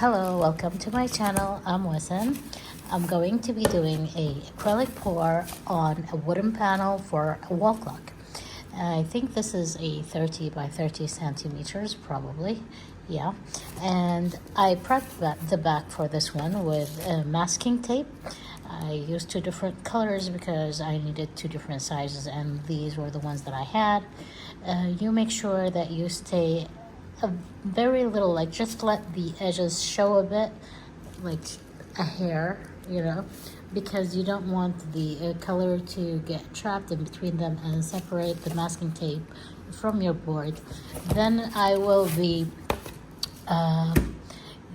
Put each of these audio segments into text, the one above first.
Hello, welcome to my channel. I'm Wasan. I'm going to be doing a acrylic pour on a wooden panel for a wall clock. I think this is a 30 by 30 centimeters probably. Yeah, and I prepped the back for this one with masking tape. I used two different colors because I needed two different sizes, and these were the ones that I had. You make sure that you stay a very little, like just let the edges show a bit, like a hair, because you don't want the color to get trapped in between them and separate the masking tape from your board. Then I will be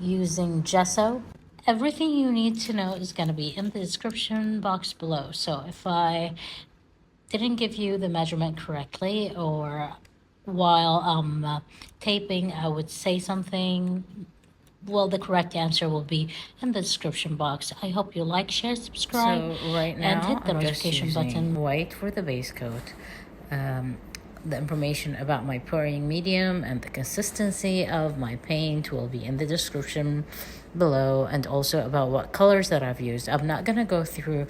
using gesso. Everything you need to know is going to be in the description box below. So if I didn't give you the measurement correctly, or while I'm taping I would say something, well, the correct answer will be in the description box. I hope you like, share, subscribe, So right now and hit the I'm just notification using button. white for the base coat. The information about my pouring medium and the consistency of my paint will be in the description below, and also about what colors that I've used. I'm not gonna go through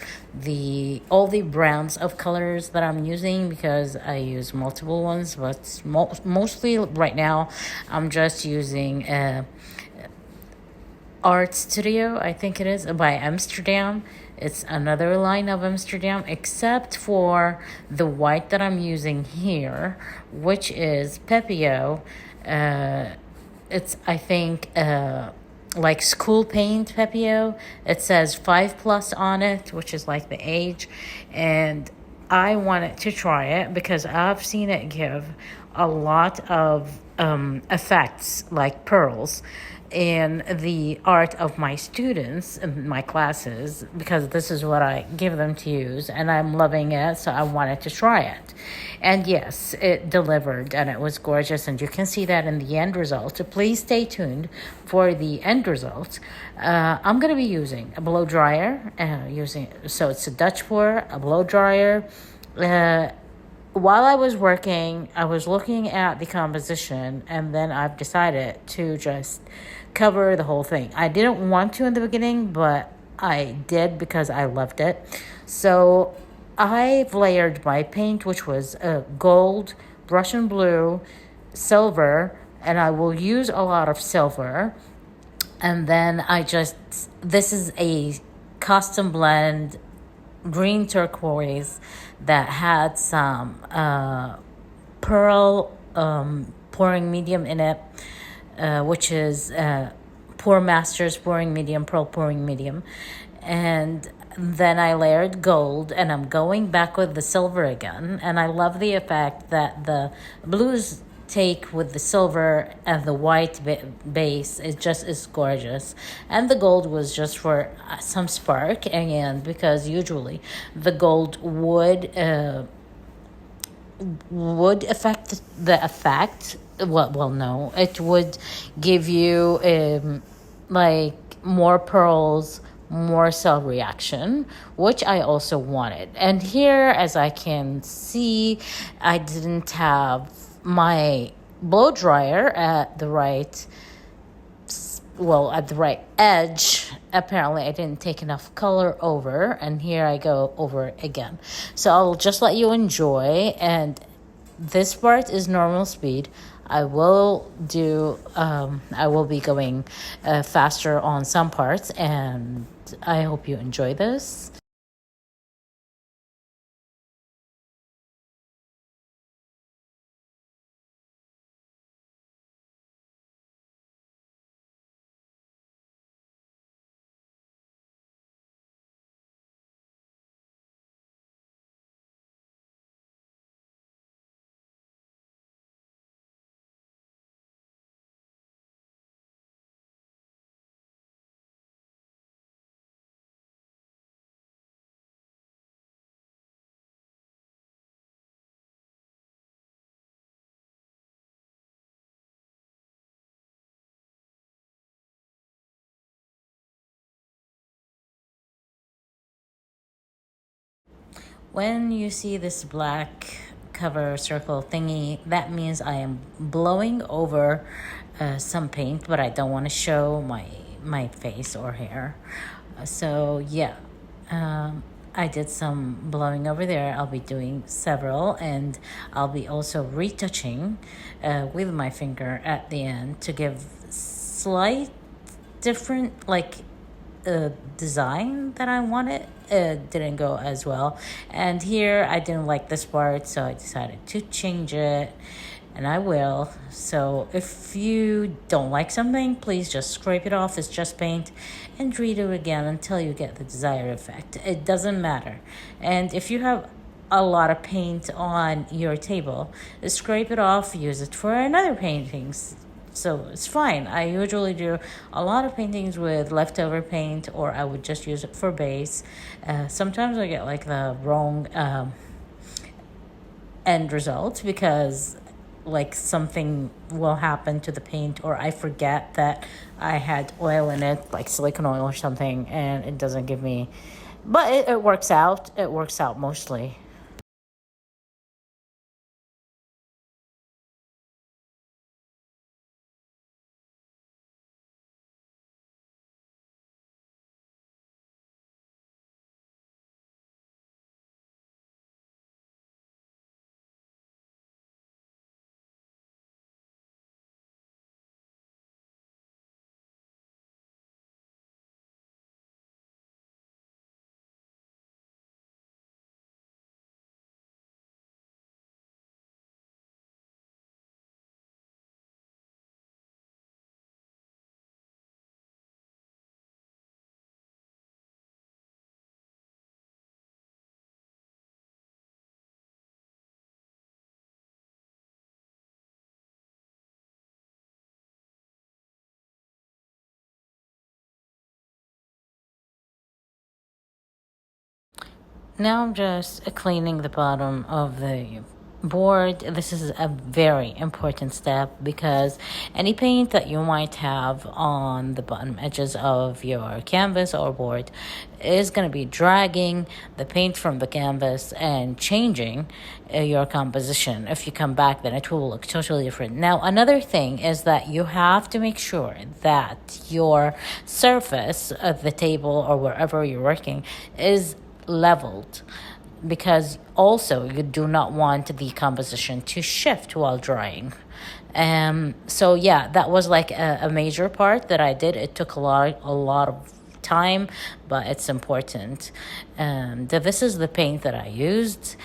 all the brands of colors that I'm using because I use multiple ones, but mostly right now I'm just using Art Studio, I think it is, by Amsterdam. It's another line of Amsterdam, except for the white that I'm using here, which is Pepio. It's, I think, like school paint Pepio. It says 5+ on it, which is like the age. And I wanted to try it because I've seen it give a lot of effects, like pearls, in the art of my students in my classes, because this is what I give them to use and I'm loving it, so I wanted to try it. And yes, it delivered and it was gorgeous, and you can see that in the end result. So please stay tuned for the end result. I'm going to be using a blow dryer, so it's a Dutch pour, a blow dryer. While I was working, I was looking at the composition, and then I've decided to just cover the whole thing. I didn't want to in the beginning, but I did because I loved it. So I've layered my paint, which was gold, Prussian blue, silver, and I will use a lot of silver. And then this is a custom blend green turquoise that had some pearl pouring medium in it, which is Pour Masters pouring medium, pearl pouring medium. And then I layered gold, and I'm going back with the silver again. And I love the effect that the blues take with the silver and the white base. It just is gorgeous. And the gold was just for some spark, and because usually the gold would affect the effect. Well, no, it would give you like more pearls, more cell reaction, which I also wanted. And here, as I can see, I didn't have my blow dryer at the right edge. Apparently I didn't take enough color over, and here I go over again. So I'll just let you enjoy, and this part is normal speed. I will be going faster on some parts, and I hope you enjoy this. When you see this black cover circle thingy, that means I am blowing over some paint, but I don't want to show my my face or hair. So yeah, I did some blowing over there. I'll be doing several, and I'll be also retouching with my finger at the end to give slight different design that I wanted. Didn't go as well, and here I didn't like this part, so I decided to change it, and I will. So if you don't like something, please just scrape it off. It's just paint, and redo it again until you get the desired effect. It doesn't matter. And if you have a lot of paint on your table, scrape it off, use it for another paintings. So it's fine. I usually do a lot of paintings with leftover paint, or I would just use it for base. Sometimes I get like the wrong end result because like something will happen to the paint, or I forget that I had oil in it, like silicone oil or something, and it doesn't give me, but it works out. It works out mostly. Now I'm just cleaning the bottom of the board. This is a very important step because any paint that you might have on the bottom edges of your canvas or board is going to be dragging the paint from the canvas and changing your composition. If you come back, then it will look totally different. Now, another thing is that you have to make sure that your surface of the table or wherever you're working is leveled, because also you do not want the composition to shift while drying. So yeah, that was like a major part that I did. It took a lot of time, but it's important. This is the paint that I used.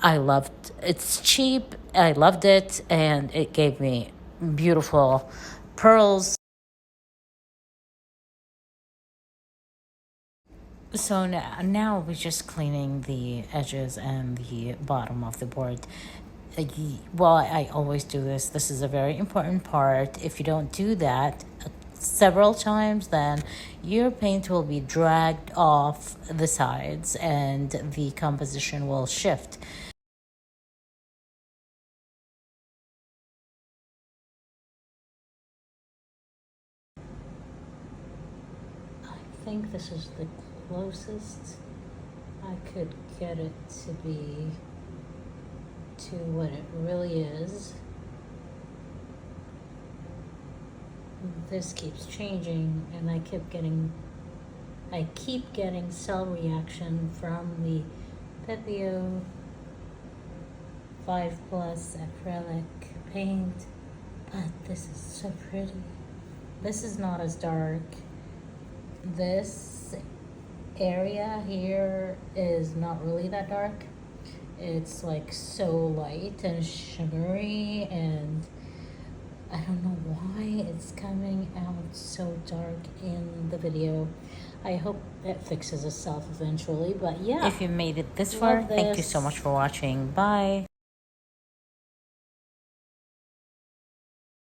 I loved it's cheap. I loved it, and it gave me beautiful pearls. So now we're just cleaning the edges and the bottom of the board. Well, I always do this. This is a very important part. If you don't do that several times, then your paint will be dragged off the sides and the composition will shift. I think this is the closest I could get it to be to what it really is. This keeps changing, and I keep getting cell reaction from the Pepio 5 Plus acrylic paint, but this is so pretty. This is not as dark. This area here is not really that dark. It's like so light and shimmery, and I don't know why it's coming out so dark in the video. I hope it fixes itself eventually, but yeah. If you made it this far, thank you so much for watching. Bye.